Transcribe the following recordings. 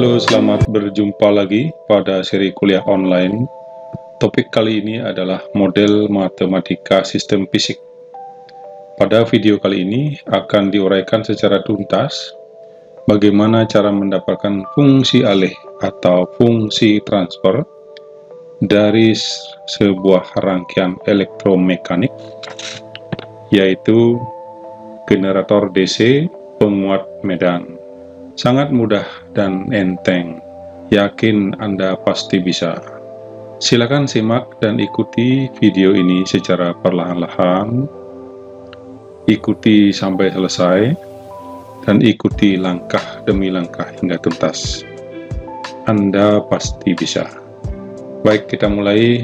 Halo, selamat berjumpa lagi pada seri kuliah online. Topik kali ini adalah model matematika sistem fisik. Pada video kali ini akan diuraikan secara tuntas bagaimana cara mendapatkan fungsi alih atau fungsi transfer dari sebuah rangkaian elektromekanik, yaitu generator DC penguat medan. Sangat mudah dan enteng, yakin Anda pasti bisa. Silakan simak dan ikuti video ini secara perlahan-lahan, ikuti sampai selesai, dan ikuti langkah demi langkah hingga tuntas. Anda pasti bisa. Baik, kita mulai.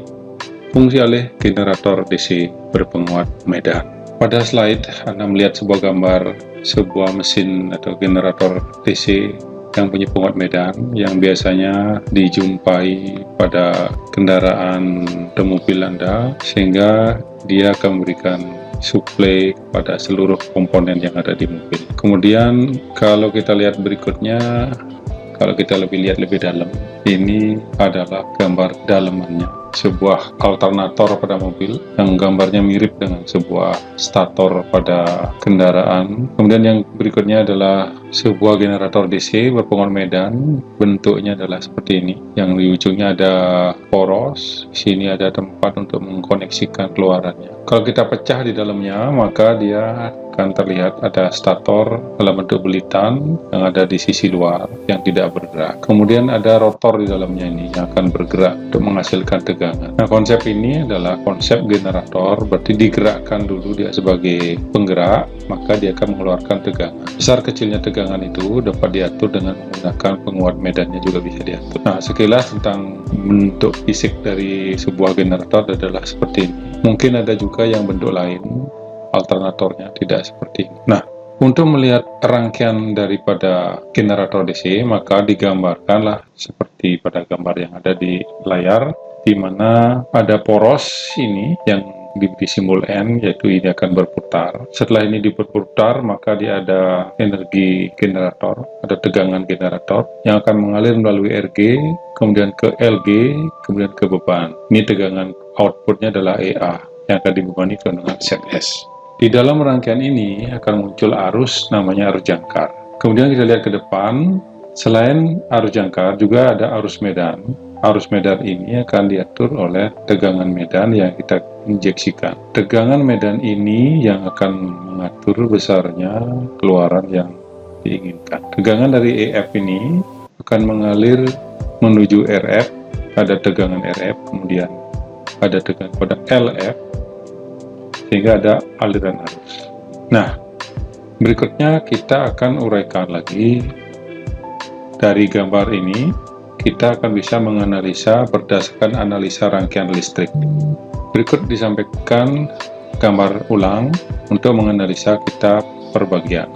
Fungsi alih generator DC berpenguat medan. Pada slide, Anda melihat sebuah gambar sebuah mesin atau generator DC yang punya penguat medan yang biasanya dijumpai pada kendaraan atau mobil Anda, sehingga dia akan memberikan suplai pada seluruh komponen yang ada di mobil. Kemudian kalau kita lihat berikutnya, kalau kita lihat lebih dalam, ini adalah gambar dalamannya, sebuah alternator pada mobil yang gambarnya mirip dengan sebuah stator pada kendaraan. Kemudian yang berikutnya adalah sebuah generator DC berpenguat medan, bentuknya adalah seperti ini, yang di ujungnya ada poros, di sini ada tempat untuk mengkoneksikan keluarannya. Kalau kita pecah di dalamnya, maka dia akan terlihat ada stator dalam bentuk bulitan yang ada di sisi luar yang tidak bergerak. Kemudian ada rotor di dalamnya ini yang akan bergerak untuk menghasilkan tegangan. Nah, konsep ini adalah konsep generator, berarti digerakkan dulu dia sebagai penggerak, maka dia akan mengeluarkan tegangan. Besar kecilnya tegangan itu dapat diatur dengan menggunakan penguat medannya, juga bisa diatur. Nah, sekilas tentang bentuk fisik dari sebuah generator adalah seperti ini. Mungkin ada juga yang bentuk lain, alternatornya tidak seperti ini. Nah, untuk melihat rangkaian daripada generator DC, maka digambarkanlah seperti pada gambar yang ada di layar, di mana ada poros ini yang diberi simbol N, yaitu ini akan berputar. Setelah ini diputar, maka dia ada energi generator, ada tegangan generator yang akan mengalir melalui RG, kemudian ke LG, kemudian ke beban. Ini tegangan outputnya adalah EA yang akan dibebani dengan ZS. Di dalam rangkaian ini akan muncul arus, namanya arus jangkar. Kemudian kita lihat ke depan, selain arus jangkar juga ada arus medan. Arus medan ini akan diatur oleh tegangan medan yang kita injeksikan. Tegangan medan ini yang akan mengatur besarnya keluaran yang diinginkan. Tegangan dari EF ini akan mengalir menuju RF, ada tegangan RF, kemudian ada tegangan pada LF, sehingga ada aliran arus. Nah, berikutnya kita akan uraikan lagi dari gambar ini. Kita akan bisa menganalisa berdasarkan analisa rangkaian listrik. Berikut disampaikan gambar ulang untuk menganalisa kita per bagian.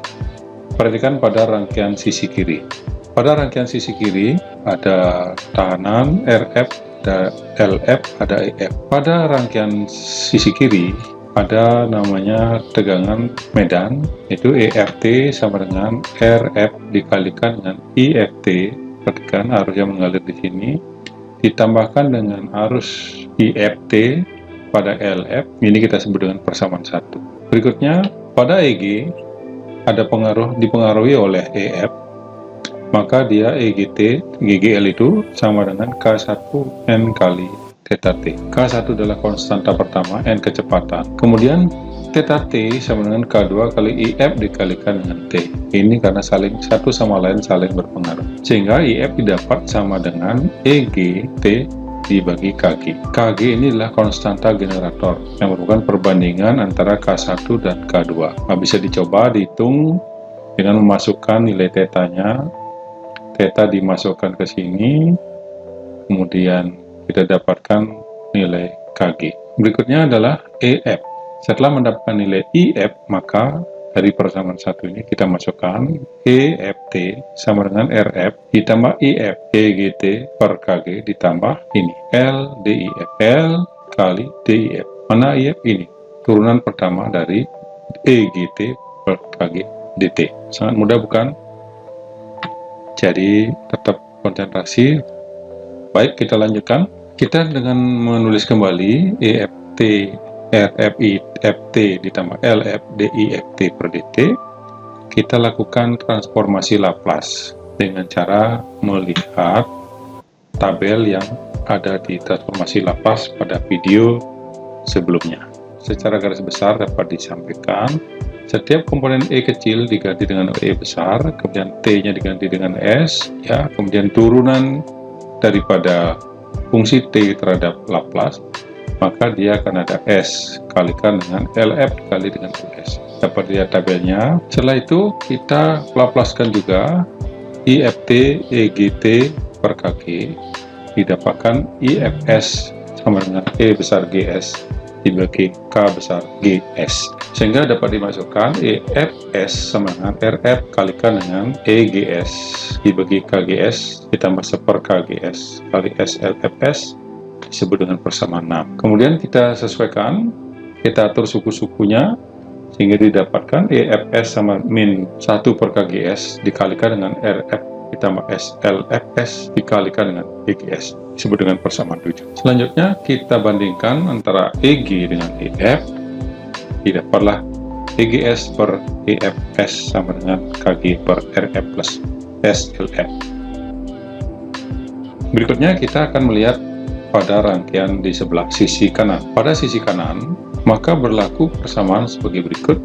Perhatikan pada rangkaian sisi kiri. Pada rangkaian sisi kiri ada tahanan RF, ada LF, ada EF. Pada rangkaian sisi kiri ada namanya tegangan medan, yaitu EFT sama dengan RF dikalikan dengan IFT. Perhatikan arus yang mengalir di sini ditambahkan dengan arus IFT pada LF, ini kita sebut dengan persamaan satu. Berikutnya pada EG ada dipengaruhi oleh EF, maka dia EGT, GGL itu sama dengan K1N kali theta T. K1 adalah konstanta pertama, N kecepatan. Kemudian theta T sama dengan K2 kali IF dikalikan dengan T. Ini karena satu sama lain saling berpengaruh. Sehingga IF didapat sama dengan EGT dibagi KG. KG ini adalah konstanta generator yang merupakan perbandingan antara K1 dan K2. Nah, bisa dicoba dihitung dengan memasukkan nilai tetanya. Theta dimasukkan ke sini, kemudian kita dapatkan nilai KG. Berikutnya adalah EF. Setelah mendapatkan nilai IF, maka dari persamaan satu ini kita masukkan EFT sama dengan RF ditambah IF, EGT per KG ditambah ini LDIF, L kali DIF. Mana IF ini? Turunan pertama dari EGT per KG DT. Sangat mudah bukan? Jadi tetap konsentrasi. Baik, kita lanjutkan. Kita dengan menulis kembali EFT, RFIFT ditambah LF DIFT per DT, kita lakukan transformasi Laplace dengan cara melihat tabel yang ada di transformasi Laplace pada video sebelumnya. Secara garis besar dapat disampaikan, setiap komponen E kecil diganti dengan E besar, kemudian T-nya diganti dengan S, ya, kemudian turunan daripada fungsi T terhadap Laplace, maka dia akan ada S kalikan dengan LF kali dengan LS. Dapat lihat tabelnya. Setelah itu kita Laplacekan juga IFT EGT per KG, didapatkan IFS sama dengan E besar GS dibagi K besar GS, sehingga dapat dimasukkan EFS sama dengan RF kalikan dengan EGS dibagi KGS ditambah 1 KGS kali SLFS disebut dengan persamaan 6. Kemudian kita sesuaikan, kita atur suku-sukunya sehingga didapatkan EFS sama min 1 per KGS dikalikan dengan RF ditambah SLFS dikalikan dengan EGS disebut dengan persamaan 7. Selanjutnya kita bandingkan antara EG dengan EF, didapatlah EGS per EFS sama dengan KG per RF plus SLF. Berikutnya kita akan melihat pada rangkaian di sebelah sisi kanan. Pada sisi kanan, maka berlaku persamaan sebagai berikut.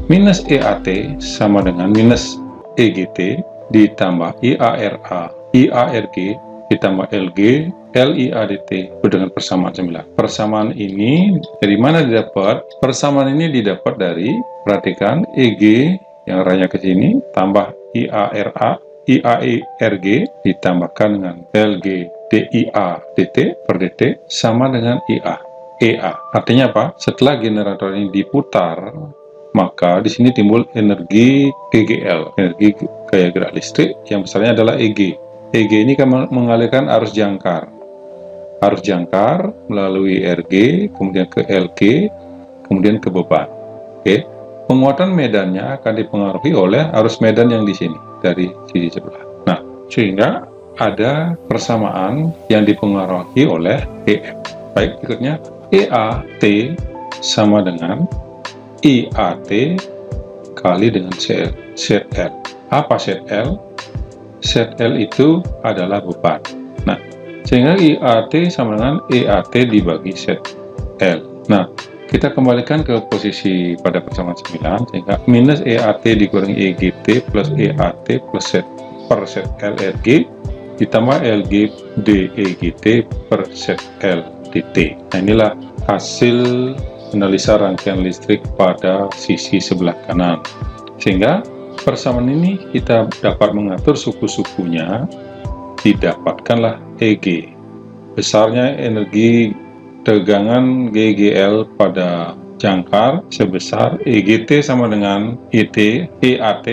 Minus EAT sama dengan minus EGT ditambah IARA, IARG ditambah LG, LIADT dengan persamaan 9. Persamaan ini dari mana didapat? Persamaan ini didapat dari, perhatikan, EG yang arahnya ke sini tambah IARA, IARG ditambahkan dengan LG DIA DT per DT sama dengan IA EA. Artinya apa? Setelah generator ini diputar, maka di sini timbul energi EGL, energi gaya gerak listrik yang besarnya adalah EG. EG ini akan mengalirkan arus jangkar. Arus jangkar melalui RG, kemudian ke LG, kemudian ke beban. Oke. Penguatan medannya akan dipengaruhi oleh arus medan yang di sini dari sisi sebelah. Nah, sehingga ada persamaan yang dipengaruhi oleh EF. Baik, berikutnya EAT sama dengan IAT kali dengan ZL. Apa ZL? ZL itu adalah beban. Nah, sehingga IAT sama dengan EAT dibagi ZL. Nah, kita kembalikan ke posisi pada persamaan 9, sehingga minus EAT dikurangi EGT plus EAT plus Z per ZL RG ditambah LG DEGT per ZL DT. Nah, inilah hasil analisa rangkaian listrik pada sisi sebelah kanan. Sehingga persamaan ini kita dapat mengatur suku-sukunya, didapatkanlah EG. Besarnya energi tegangan GGL pada jangkar sebesar EGT sama dengan EAT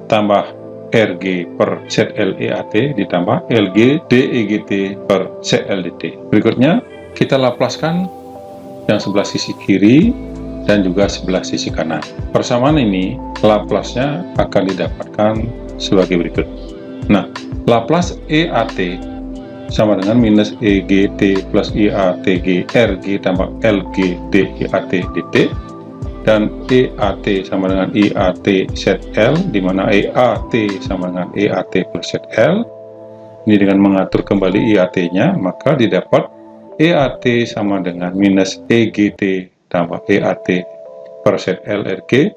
tambah RG per ZLEAT ditambah LG DEGT per ZLDT. Berikutnya kita Laplacekan yang sebelah sisi kiri dan juga sebelah sisi kanan. Persamaan ini Laplace-nya akan didapatkan sebagai berikut. Nah, Laplace EAT sama dengan minus EGT plus IATG RG tambah LG DIAT DT, dan EAT sama dengan IAT ZL, di mana EAT sama dengan EAT plus ZL. Ini dengan mengatur kembali IAT-nya, maka didapat EAT sama dengan minus EGT tambah EAT per ZL RG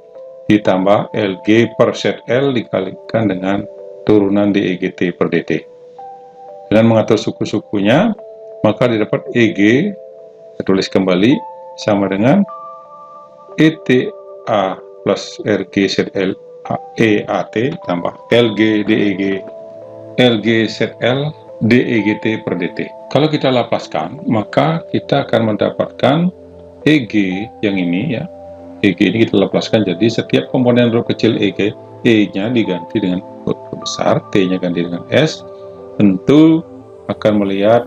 ditambah LG per ZL dikalikan dengan turunan DEGT per DT. Dengan mengatur suku-sukunya, maka didapat EG, saya tulis kembali, sama dengan ETA plus RG ZL EAT tambah LG DEG LG ZL DEGT per DT. Kalau kita Laplacekan, maka kita akan mendapatkan EG yang ini, ya. EG ini kita Laplacekan, jadi setiap komponen huruf kecil EG, E-nya diganti dengan huruf besar, T-nya ganti dengan S. Tentu akan melihat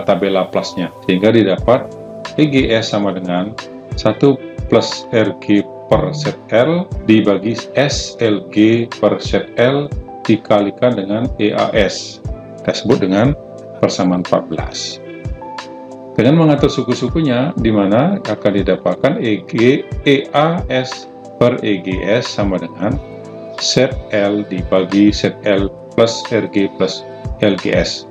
tabel Laplace-nya, sehingga didapat EGS sama dengan 1 plus RG per ZL dibagi SLG per ZL dikalikan dengan EAS. Kita sebut dengan persamaan 14. Dengan mengatur suku-sukunya, di mana akan didapatkan EAS per EGS sama dengan ZL dibagi ZL plus RG plus LGS,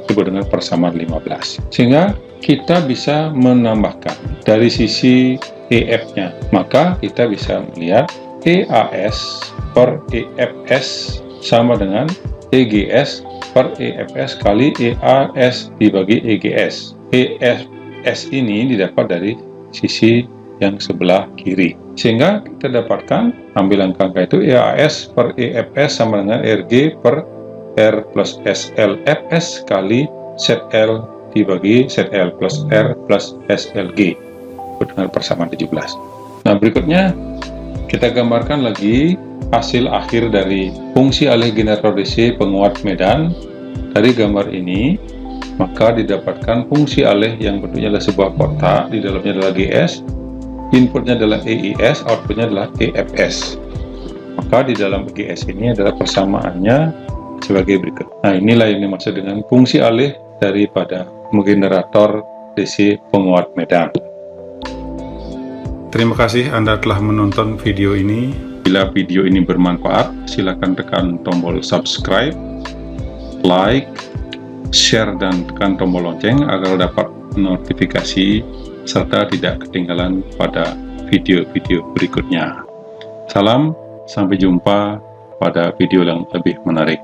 disebut dengan persamaan 15. Sehingga kita bisa menambahkan dari sisi EF-nya, maka kita bisa melihat EAS per EFS sama dengan EGS per EFS kali EAS dibagi EGS. EFS ini didapat dari sisi yang sebelah kiri, sehingga kita dapatkan ambil angka itu EAS per EFS sama dengan RG per R plus SLFS kali ZL dibagi ZL plus R plus SLG dengan persamaan 17. Nah, berikutnya kita gambarkan lagi hasil akhir dari fungsi alih generator DC penguat medan. Dari gambar ini, maka didapatkan fungsi alih yang bentuknya adalah sebuah kotak, di dalamnya adalah GS, inputnya adalah EIS, outputnya adalah EFS. Maka di dalam GS ini adalah persamaannya sebagai berikut. Nah, inilah yang dimaksud dengan fungsi alih daripada generator DC penguat medan. Terima kasih Anda telah menonton video ini. Bila video ini bermanfaat, silakan tekan tombol subscribe, like, share, dan tekan tombol lonceng agar dapat notifikasi serta tidak ketinggalan pada video-video berikutnya. Salam, sampai jumpa pada video yang lebih menarik.